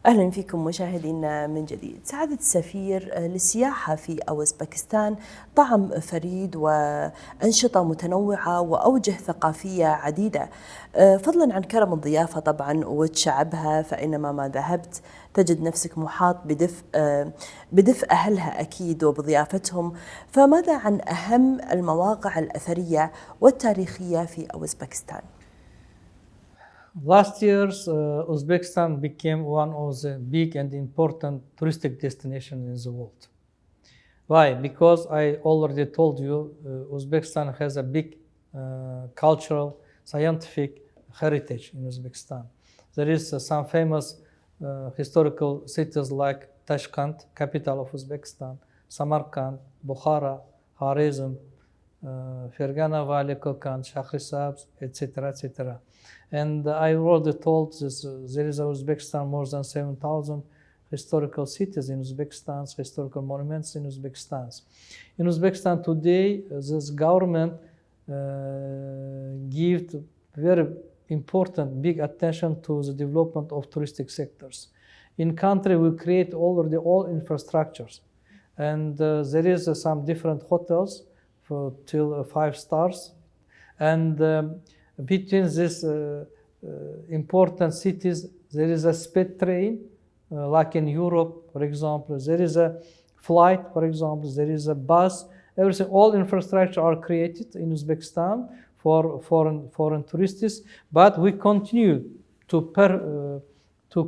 أهلا فيكم مشاهدينا من جديد. سعادة السفير، للسياحة في أوزبكستان طعم فريد وأنشطة متنوعة وأوجه ثقافية عديدة، فضلا عن كرم الضيافة طبعا وشعبها، فإنما ما ذهبت تجد نفسك محاط بدفء أهلها أكيد وبضيافتهم. فماذا عن أهم المواقع الأثرية والتاريخية في أوزبكستان؟ Last year, Uzbekistan became one of the big and important touristic destinations in the world. Why? Because I already told you, Uzbekistan has a big cultural, scientific heritage in Uzbekistan. There is some famous historical cities like Tashkent, capital of Uzbekistan, Samarkand, Bukhara, Khwarezm, Fergana Valley, Kokand, Shahrisabz, etc., etc. And I already told this, there is in Uzbekistan more than 7,000 historical cities in Uzbekistan, historical monuments in Uzbekistan. In Uzbekistan today, this government gives very important, big attention to the development of touristic sectors. In country, we create already all infrastructures. And there is some different hotels for till 5 stars. And between these important cities, there is a speed train, like in Europe, for example. There is a flight, for example. There is a bus. Everything, all infrastructure are created in Uzbekistan for foreign tourists. But we continue to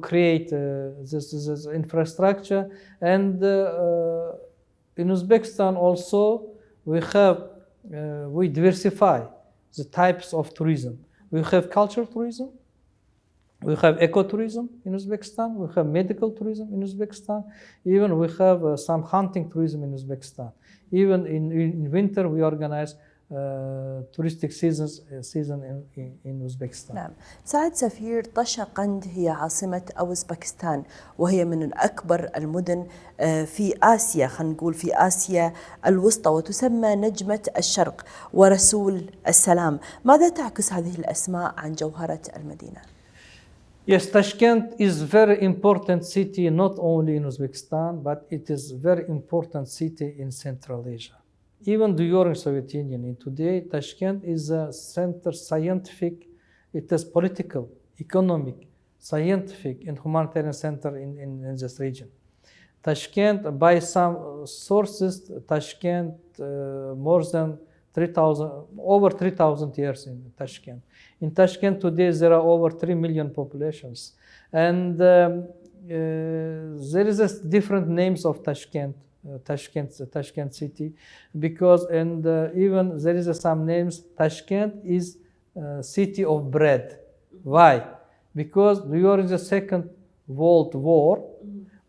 create this infrastructure. And in Uzbekistan also, we diversify the types of tourism. We have cultural tourism, we have ecotourism in Uzbekistan, we have medical tourism in Uzbekistan, even we have some hunting tourism in Uzbekistan. Even in winter we organize touristic season in Uzbekistan. نعم. سعادة سفير، طشقند هي عاصمة أوزبكستان، وهي من أكبر المدن في آسيا، خلينا نقول في آسيا الوسطى، وتسمى نجمة الشرق ورسول السلام. ماذا تعكس هذه الأسماء عن جوهرة المدينة؟ Yes, Tashkent is very important city not only in Uzbekistan, but it is very important city in Central Asia. Even during Soviet Union, and today Tashkent is a center scientific, it is political, economic, scientific and humanitarian center in this region. Tashkent, by some sources, Tashkent more than over 3,000 years in Tashkent. In Tashkent today there are over 3 million populations, and there is a different names of Tashkent. Tashkent city, because even there is some names. Tashkent is city of bread. Why? Because during the Second World War,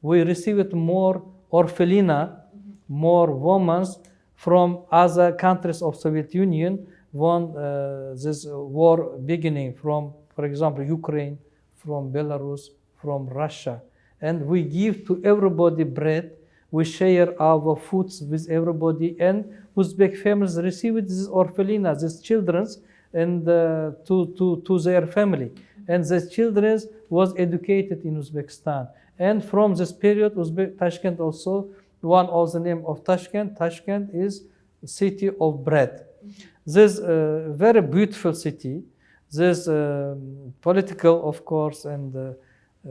we received more orphelina, more women from other countries of Soviet Union when this war beginning, from, for example, Ukraine, from Belarus, from Russia, and we give to everybody bread. We share our foods with everybody, and Uzbek families received these orphelina, these children, and to their family. And the children was educated in Uzbekistan. And from this period, Tashkent also, one of the name of Tashkent is city of bread. This very beautiful city, this political, of course, and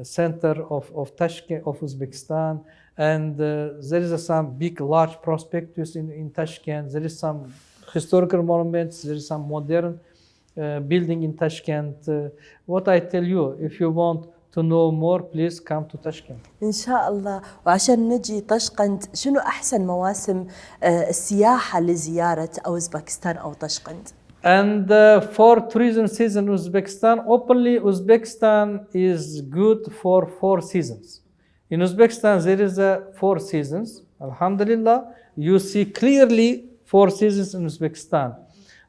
center of Tashkent, of Uzbekistan. And there is some big, large prospectus in Tashkent. There is some historical monuments. There is some modern building in Tashkent. What I tell you, if you want to know more, please come to Tashkent. إن شاء الله. وعشان نجي طشقند، شنو أحسن مواسم السياحة لزيارة أوزبكستان أو طشقند؟ And for tourism season Uzbekistan, openly Uzbekistan is good for 4 seasons. In Uzbekistan there is 4 seasons. Alhamdulillah, you see clearly 4 seasons in Uzbekistan.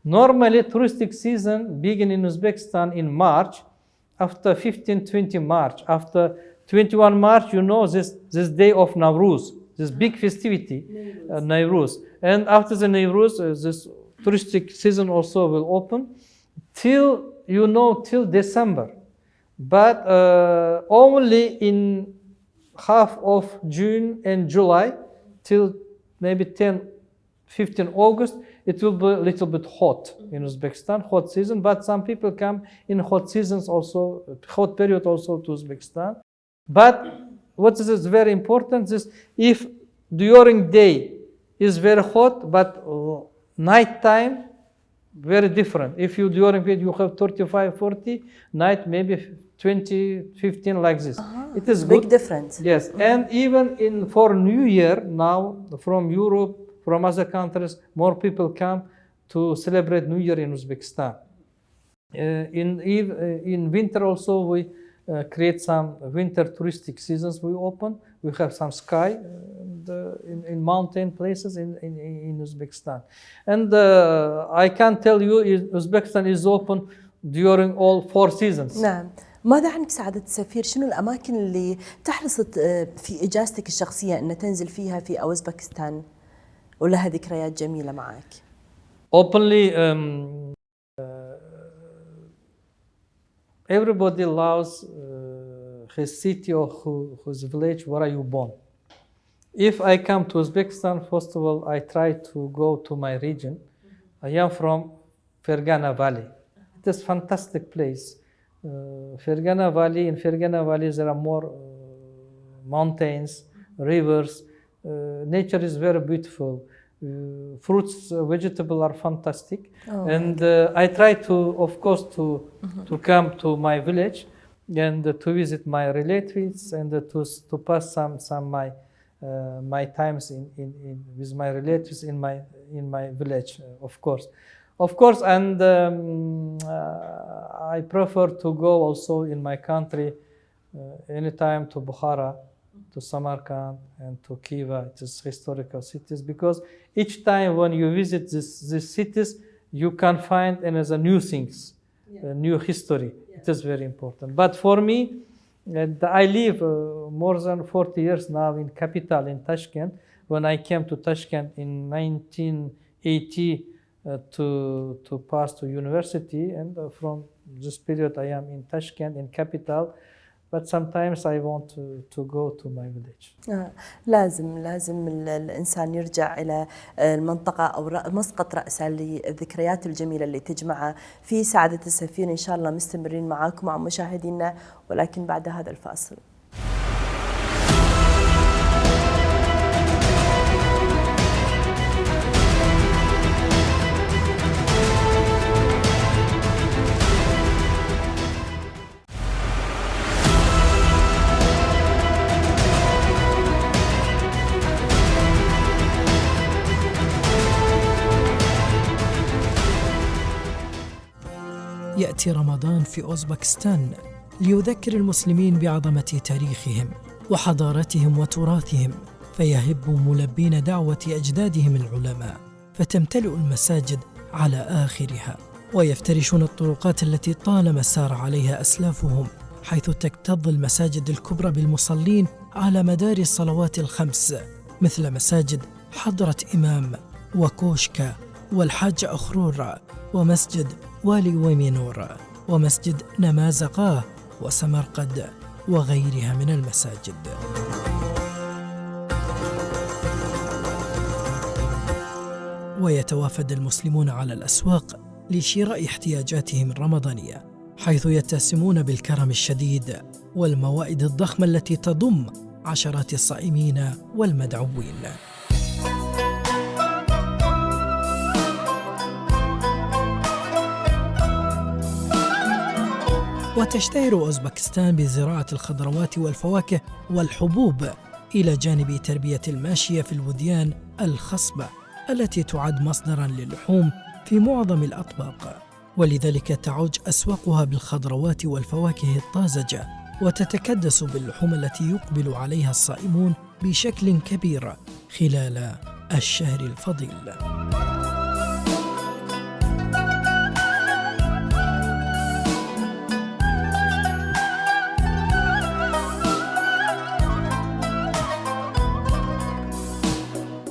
Normally touristic season begin in Uzbekistan in March, after 15-20 March. After 21 March, you know this day of Nowruz, this big festivity, Nowruz. And after the Nowruz, this touristic season also will open till December, but only in half of June and July till maybe 10-15 August it will be a little bit hot in Uzbekistan, hot season, but some people come in hot seasons also, hot period also to Uzbekistan. But what is very important is if during day is very hot, but night time very different. If you during day you have 35-40, night maybe 20-15 like this. It is good. Big difference. Yes, and even for New Year now from Europe, from other countries, more people come to celebrate New Year in Uzbekistan. In winter also we create some winter touristic seasons. We open. We have some sky in mountain places in Uzbekistan. And I can tell you Uzbekistan is open during all 4 seasons. نعم. ماذا عنك سعادة السفير؟ شنو الأماكن اللي تحرص في إجازتك الشخصية أن تنزل فيها في أوزبكستان ولها ذكريات جميلة معك؟ Openly, everybody loves his city or his village. Where are you born? If I come to Uzbekistan, first of all, I try to go to my region. I am from Fergana Valley. It is a fantastic place. Fergana Valley. In Fergana Valley, there are more mountains, rivers. Nature is very beautiful. Fruits, vegetables are fantastic. And I try to, of course, to come to my village and to visit my relatives and to pass some my times with my relatives in my village, of course, and I prefer to go also in my country anytime to Bukhara, to Samarkand and to Khiva. It is historical cities, because each time when you visit these cities, you can find another new things, new history. It is very important. But for me, I live more than 40 years now in capital, in Tashkent. When I came to Tashkent in 1980 to pass to university, and from this period I am in Tashkent, in capital. But sometimes I want to go to my village. لازم الإنسان يرجع إلى المنطقة أو مسقط رأسه للذكريات الجميلة اللي تجمعه. في سعادة السفير إن شاء الله مستمرين معاكم مع مشاهدينا، ولكن بعد هذا الفاصل. يأتي رمضان في أوزبكستان ليذكر المسلمين بعظمة تاريخهم وحضارتهم وتراثهم، فيهبوا ملبين دعوة أجدادهم العلماء، فتمتلئ المساجد على آخرها، ويفترشون الطرقات التي طالما سار عليها أسلافهم، حيث تكتظ المساجد الكبرى بالمصلين على مدار الصلوات الخمس، مثل مساجد حضرة إمام وكوشكا والحاج أخرور ومسجد والي ومينور ومسجد نمازقاه وسمرقد وغيرها من المساجد. ويتوافد المسلمون على الأسواق لشراء احتياجاتهم الرمضانية، حيث يتسمون بالكرم الشديد والموائد الضخمة التي تضم عشرات الصائمين والمدعوين. وتشتهر أوزبكستان بزراعة الخضروات والفواكه والحبوب، إلى جانب تربية الماشية في الوديان الخصبة التي تعد مصدراً للحوم في معظم الأطباق، ولذلك تعج أسواقها بالخضروات والفواكه الطازجة، وتتكدس باللحوم التي يقبل عليها الصائمون بشكل كبير خلال الشهر الفضيل.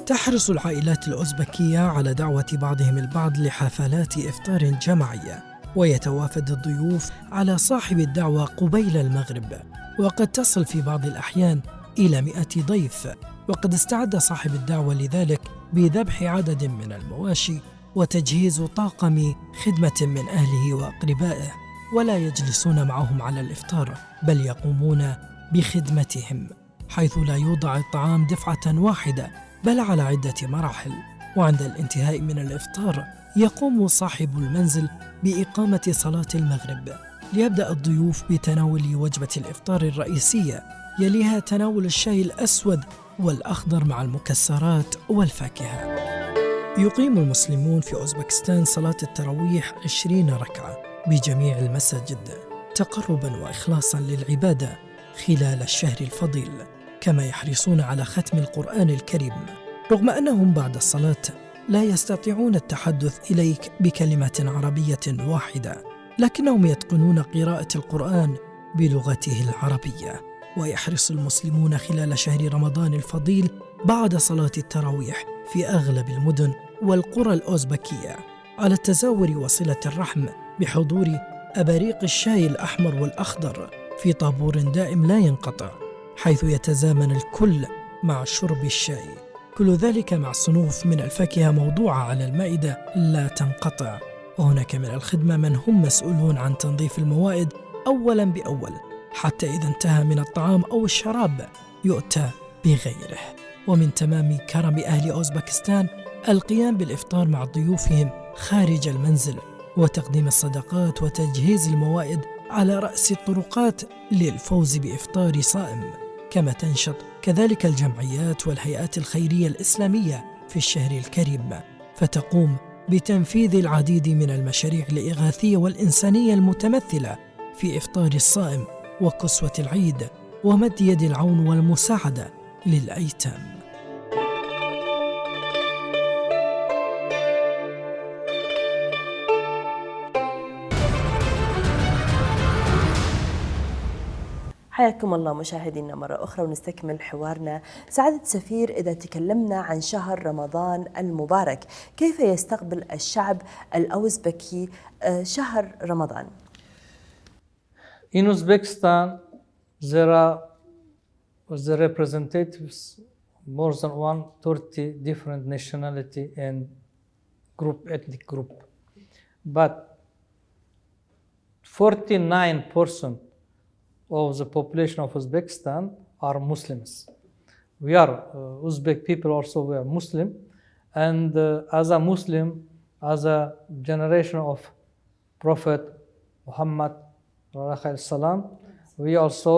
تحرص العائلات الأوزبكية على دعوة بعضهم البعض لحفلات إفطار جماعية، ويتوافد الضيوف على صاحب الدعوة قبيل المغرب، وقد تصل في بعض الأحيان إلى 100 ضيف. وقد استعد صاحب الدعوة لذلك بذبح عدد من المواشي وتجهيز طاقم خدمة من أهله وأقربائه، ولا يجلسون معهم على الإفطار، بل يقومون بخدمتهم، حيث لا يوضع الطعام دفعة واحدة بل على عدة مراحل. وعند الانتهاء من الإفطار يقوم صاحب المنزل بإقامة صلاة المغرب، ليبدأ الضيوف بتناول وجبة الإفطار الرئيسية، يليها تناول الشاي الأسود والأخضر مع المكسرات والفاكهة. يقيم المسلمون في أوزبكستان صلاة التراويح 20 ركعة بجميع المساجد تقربا وإخلاصا للعبادة خلال الشهر الفضيل، كما يحرصون على ختم القرآن الكريم، رغم أنهم بعد الصلاة لا يستطيعون التحدث إليك بكلمة عربية واحدة، لكنهم يتقنون قراءة القرآن بلغته العربية. ويحرص المسلمون خلال شهر رمضان الفضيل بعد صلاة التراويح في أغلب المدن والقرى الأوزبكية على التزاور وصلة الرحم بحضور أباريق الشاي الأحمر والأخضر في طابور دائم لا ينقطع، حيث يتزامن الكل مع شرب الشاي، كل ذلك مع صنوف من الفاكهة موضوعة على المائدة لا تنقطع. وهناك من الخدمة من هم مسؤولون عن تنظيف الموائد أولا بأول، حتى إذا انتهى من الطعام أو الشراب يؤتى بغيره. ومن تمام كرم أهل أوزبكستان القيام بالإفطار مع ضيوفهم خارج المنزل، وتقديم الصدقات وتجهيز الموائد على رأس الطرقات للفوز بإفطار صائم. كما تنشط كذلك الجمعيات والهيئات الخيرية الإسلامية في الشهر الكريم، فتقوم بتنفيذ العديد من المشاريع الإغاثية والإنسانية المتمثلة في إفطار الصائم وكسوة العيد ومد يد العون والمساعدة للأيتام. حياكم الله مشاهدينا مرة أخرى، ونستكمل حوارنا. سعادة سفير، إذا تكلمنا عن شهر رمضان المبارك، كيف يستقبل الشعب الأوزبكي شهر رمضان؟ In Uzbekistan, there are the representatives more than 130 different nationality and ethnic group, but 49% of the population of Uzbekistan are Muslims. We are Uzbek people also, we are Muslim, and as a Muslim, as a generation of Prophet Muhammad salam, we also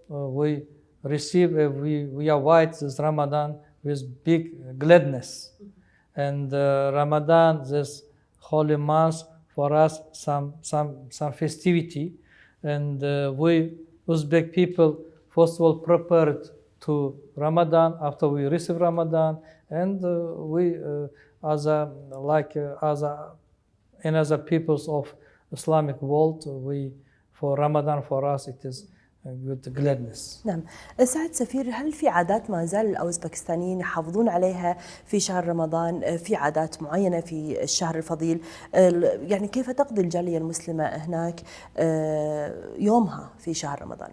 we receive we await this Ramadan with big gladness, and Ramadan, this holy month, for us some festivity, and we Uzbek people first of all prepared to Ramadan after we receive Ramadan, and we as in other peoples of Islamic world, we for Ramadan for us it is with gladness. نعم. سعادة سفير، هل في عادات ما زال الأوزبكستانيين يحافظون عليها في شهر رمضان؟ في عادات معينة في الشهر الفضيل؟ يعني كيف تقضي الجالية المسلمة هناك يومها في شهر رمضان؟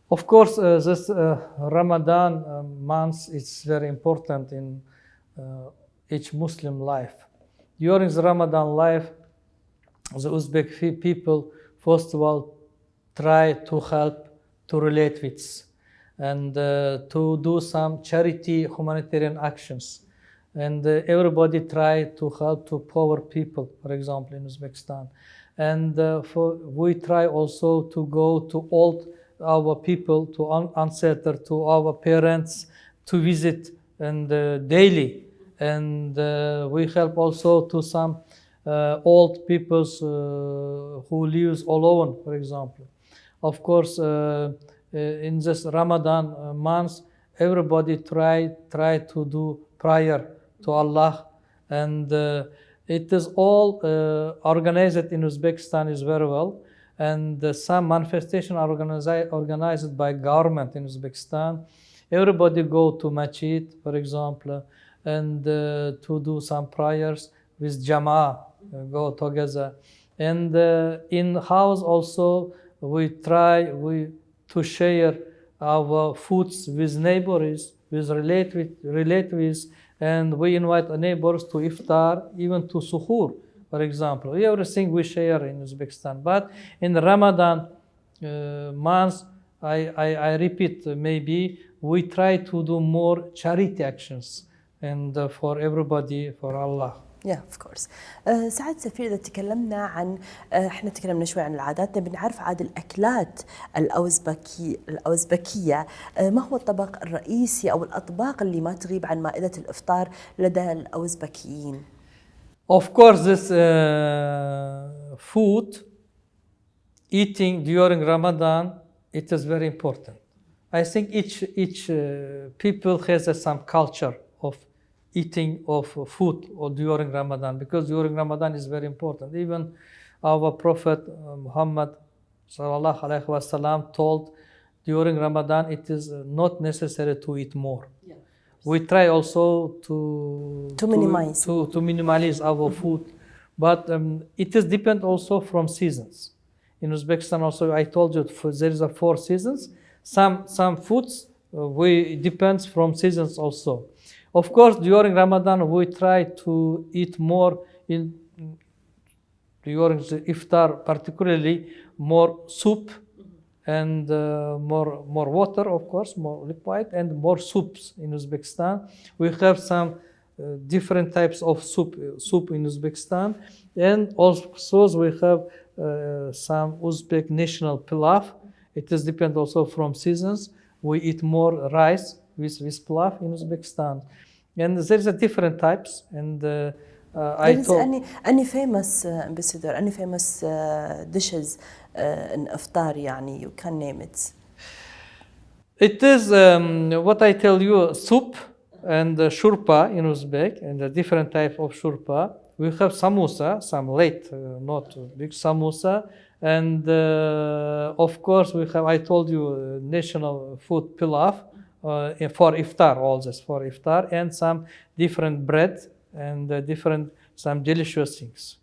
Of course, this Ramadan month is very important in each Muslim life. During the Ramadan life, the Uzbek people, first of all, try to help to relatives and to do some charity humanitarian actions. And everybody try to help to poor people, for example, in Uzbekistan. And we try also to go to old our people, to ancestor, to our parents, to visit and daily. And we help also to some old peoples who lives alone, for example. Of course, in this Ramadan month, everybody try to do prayer to Allah, and it is all organized in Uzbekistan is very well. And some manifestation are organized by government in Uzbekistan. Everybody go to masjid, for example, and to do some prayers with Jama'ah, go together. And in house also, we try to share our foods with neighbors, with relatives, and we invite neighbors to iftar, even to suhoor, for example. Everything we share in Uzbekistan. But in Ramadan month, I repeat, maybe we try to do more charity actions, and for everybody, for Allah. Yeah, of course. سعادة سفير، إذا تكلمنا عن احنا تكلمنا شوي عن العادات، بنعرف عاد الأكلات الأوزبكية. ما هو الطبق الرئيسي أو الأطباق اللي ما تغيب عن مائدة الإفطار لدى الأوزبكيين؟ Of course, this food eating during Ramadan, it is very important. I think each people has some culture of eating of food or during Ramadan, because during Ramadan is very important. Even our Prophet Muhammad sallallahu alaihi wasallam told during Ramadan it is not necessary to eat more. Yeah. We try also to minimize our food, but it is depend also from seasons. In Uzbekistan also, I told you there is a 4 seasons. Some foods we depends from seasons also. Of course, during Ramadan, we try to eat more during the iftar, particularly more soup and more water, of course, more liquid, and more soups in Uzbekistan. We have some different types of soup in Uzbekistan, and also we have some Uzbek national pilaf. It is depend also from seasons. We eat more rice with pilaf in Uzbekistan. And there is a different types, and I told any famous ambassador, any famous dishes in iftar, yani you can name it. It is what I tell you, soup and shurpa in Uzbek, and a different type of shurpa. We have samosa, some late, not big samosa, and of course we have, I told you, national food pilaf. For iftar, all this for iftar, and some different bread and some delicious things.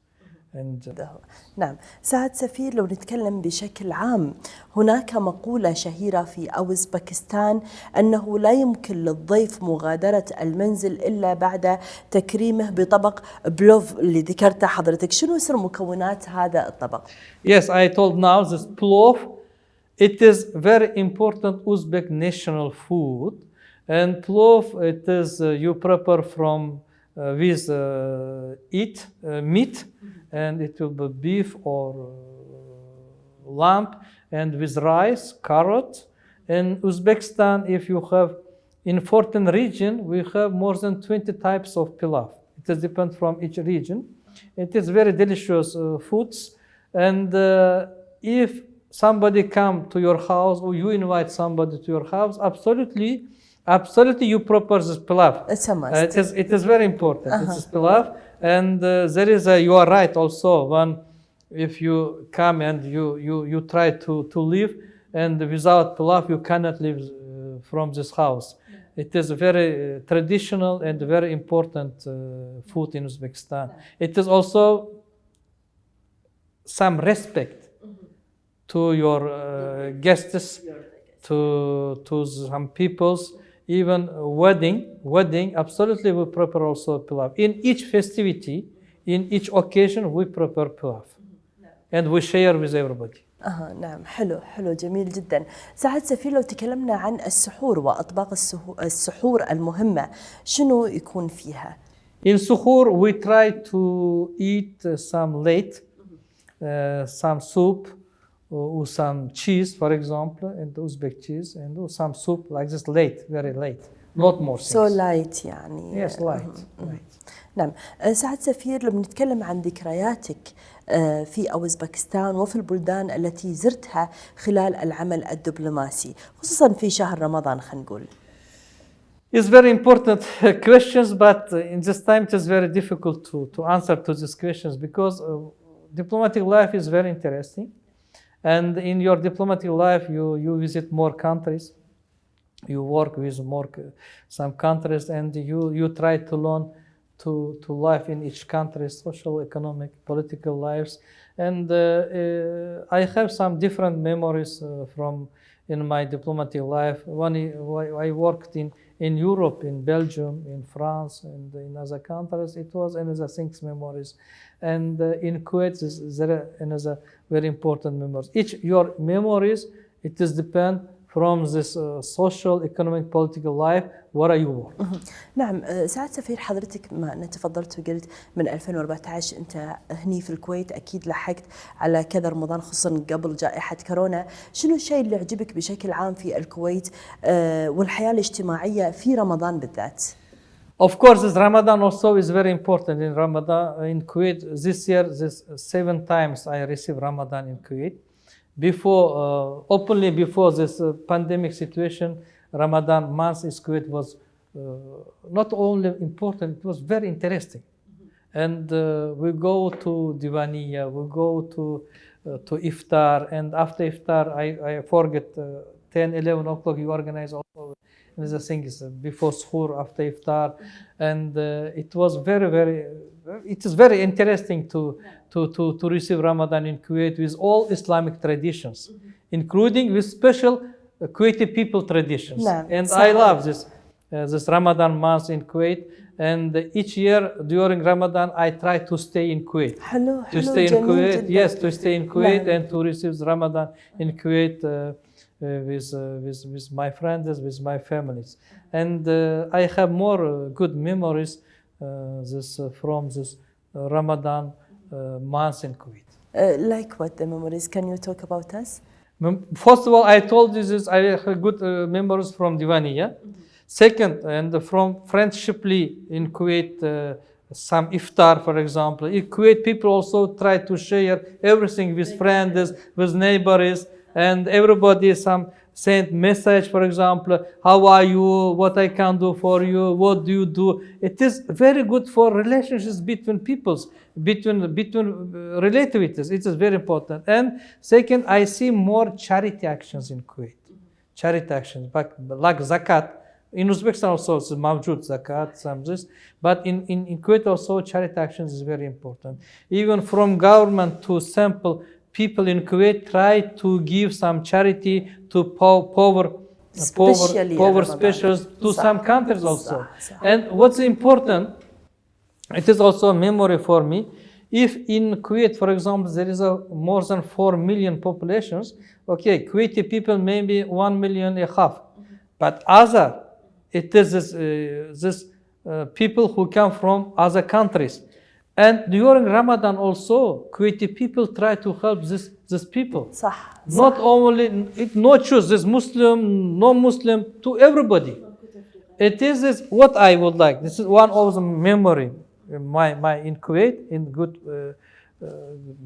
نعم. سعادة سفير، لو نتكلم بشكل عام، هناك مقولة شهيرة في أوزبكستان أنه لا يمكن للضيف مغادرة المنزل إلا بعد تكريمه بطبق بلوف اللي ذكرته حضرتك. شنو سر مكونات هذا الطبق؟ Yes, I told now this plov. It is very important Uzbek national food, and plov it is you prepare from with meat, and it will be beef or lamb, and with rice, carrot. In Uzbekistan, if you have in 14 region, we have more than 20 types of pilaf. It is depend from each region. It is very delicious foods, and if somebody come to your house or you invite somebody to your house, absolutely you prepare this pilaf. It's a must. It is very important. It is pilaf, and there is you are right also. When if you come and you try to live, and without pilaf you cannot live from this house. It is very traditional and very important food in Uzbekistan. It is also some respect to your guests, to some peoples. Even wedding, absolutely we prepare also pilaf. In each festivity, in each occasion, we prepare pilaf, and we share with everybody. نعم، حلو جميل جدا. سعادة سفير، لو تكلمنا عن السحور وأطباق السحور المهمة، شنو يكون فيها؟ In suhoor, we try to eat some late, some soup, or some cheese, for example, and Uzbek cheese, and some soup like this late, very late, not more things. So light يعني. Yes, light. نعم. سعادة سفير، لما نتكلم عن ذكرياتك في أوزبكستان وفي البلدان التي زرتها خلال العمل الدبلوماسي، خصوصا في شهر رمضان، خلينا نقول. It's very important questions, but in this time it is very difficult to answer to these questions because diplomatic life is very interesting. And in your diplomatic life, you visit more countries, you work with some countries, and you try to learn to life in each country, social, economic, political lives. And I have some different memories from in my diplomatic life. When I worked in Europe, in Belgium, in France, and in other countries, it was another things memories. And in Kuwait, there are another very important memories. Your memories, it is depend from this social, economic, political life, where you work. نعم. سعادة سفير، حضرتك ما أنت تفضلت وقلت من 2014 أنت هني في الكويت، أكيد لحقت على كذا رمضان خصوصا قبل جائحة كورونا. شنو الشيء اللي عجبك بشكل عام في الكويت والحياة الاجتماعية في رمضان بالذات؟ Of course, this Ramadan also is very important in Ramadan in Kuwait. This year, 7 times I received Ramadan in Kuwait. Openly before this pandemic situation, Ramadan month in Kuwait was not only important, it was very interesting. And we go to Divaniya, we go to Iftar, and after Iftar, I forget 10, 11 o'clock you organize also the things before suhoor, after Iftar, and it was it is very interesting to receive Ramadan in Kuwait with all Islamic traditions, including with special Kuwaiti people traditions. And I love this Ramadan month in Kuwait. And each year during Ramadan, I try to stay in Kuwait. To stay in Kuwait, yes, to stay in Kuwait and to receive Ramadan in Kuwait with my friends, with my families. And I have more good memories from this Ramadan months in Kuwait. Like what the memories? Can you talk about us? First of all, I told you this. I have good memories from Divaniya. Second, and from friendshiply in Kuwait, some iftar, for example. In Kuwait, people also try to share everything with friends, with neighbors, and everybody send message, for example, how are you, what I can do for you, what do you do. It is very good for relationships between peoples, between relatives. It is very important. And second, I see more charity actions in Kuwait. Charity actions, like zakat. In Uzbekistan also it's mawjud zakat, some this, but in Kuwait also charity actions is very important. Even from government to simple people in Kuwait try to give some charity to poor specials to some countries also. And what's important, it is also a memory for me. If in Kuwait, for example, there is more than 4 million populations, okay, Kuwaiti people maybe 1.5 million, but other, it is this people who come from other countries. And during Ramadan also, Kuwaiti people try to help these people. Not only, no choose, this Muslim, no-Muslim, to everybody. It is this, what I would like. This is one of the memory my in Kuwait, in good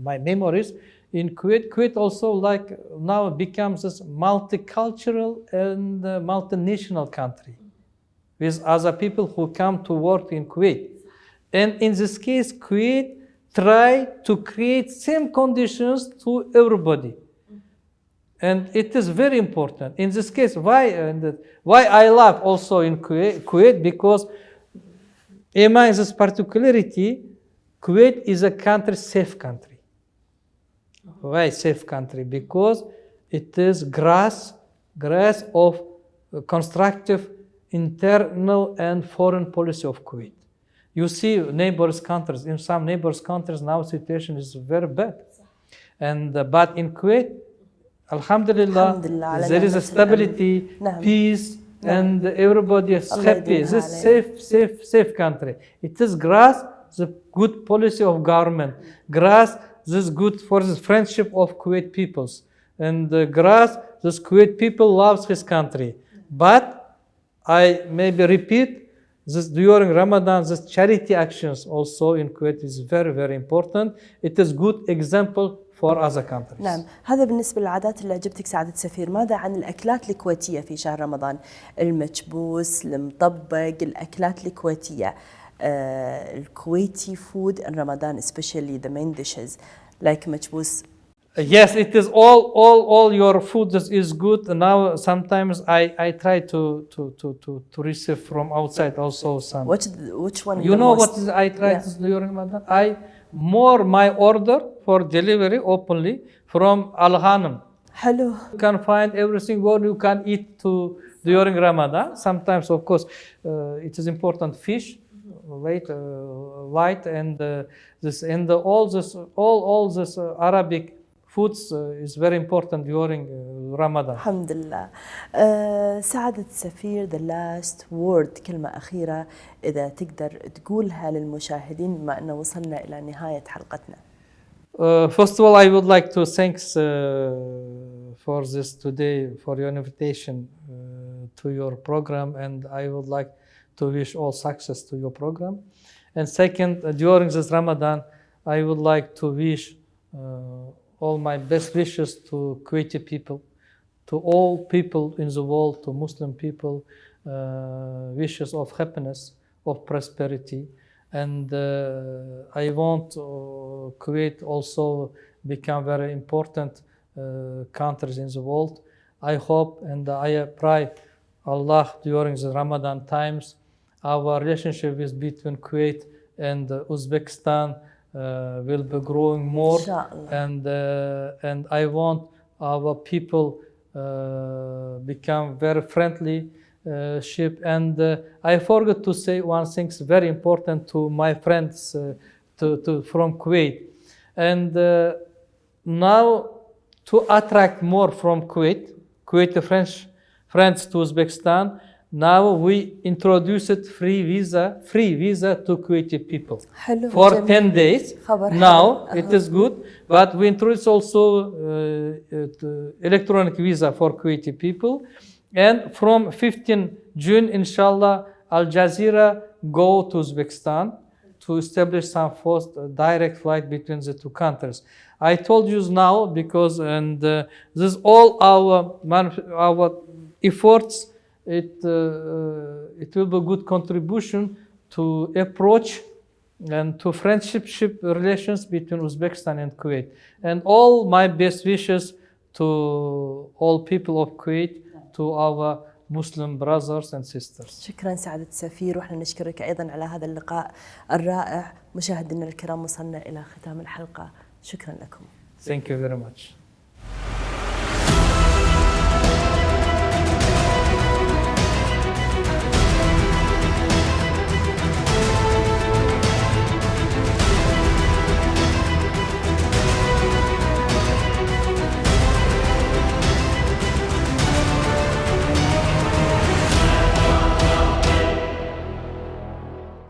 my memories. In Kuwait also like now becomes this multicultural and multinational country with other people who come to work in Kuwait. And in this case, Kuwait try to create same conditions to everybody. And it is very important. In this case, why I love also in Kuwait, because among this particularity, Kuwait is a safe country. Why safe country? Because it is grass of constructive internal and foreign policy of Kuwait. You see neighbors countries, in some neighbors countries now situation is very bad. And but in Kuwait, Alhamdulillah, there is a stability, peace, and everybody is happy. This is safe country. It is grass the good policy of government. Grass this good for the friendship of Kuwait peoples. And grass this Kuwait people loves his country. But I maybe repeat, this during Ramadan, this charity actions also in Kuwait is very, very important. It is good example for other countries. نعم، هذا بالنسبة للعادات اللي عجبتك سعادة السفير. ماذا عن الأكلات الكويتية في شهر رمضان؟ المكبوس، المطبق، الأكلات الكويتية. الكويتي food in Ramadan, especially the main dishes like مكبوس. Yes, it is all your food is good. Now sometimes I try to receive from outside also some. Which one? You know what is I try to do during Ramadan? My order for delivery openly from Al-Ghanim. Hello. You can find everything what you can eat during Ramadan. Sometimes, of course, it is important fish, light, and all this Arabic foods is very important during Ramadan. الحمد لله. سعادة السفير, the last word, كلمة أخيرة إذا تقدر تقولها للمشاهدين بما أنه وصلنا إلى نهاية حلقتنا. First of all, I would like to thanks for this today, for your invitation to your program, and I would like to wish all success to your program. And second, during this Ramadan, I would like to wish all my best wishes to Kuwaiti people, to all people in the world, to Muslim people, wishes of happiness, of prosperity. And I want Kuwait also become very important countries in the world. I hope and I pray Allah during the Ramadan times, our relationship is between Kuwait and Uzbekistan will be growing more, and I want our people become very friendly ship. And I forgot to say one thing very important to my friends from Kuwait. And now to attract more from Kuwaiti friends to Uzbekistan, now we introduced free visa to Kuwaiti people for 10 days. Now it is good, but we introduced also electronic visa for Kuwaiti people. And from 15 June, inshallah, Al Jazeera go to Uzbekistan to establish some first direct flight between the two countries. I told you now because this all our efforts. It will be a good contribution to approach and to friendship relations between Uzbekistan and Kuwait. And all my best wishes to all people of Kuwait, to our Muslim brothers and sisters. شكرا سعادة السفير, ونحن نشكرك أيضا على هذا اللقاء الرائع. مشاهدينا الكرام, وصلنا إلى ختام الحلقة. شكرا لكم. Thank you very much.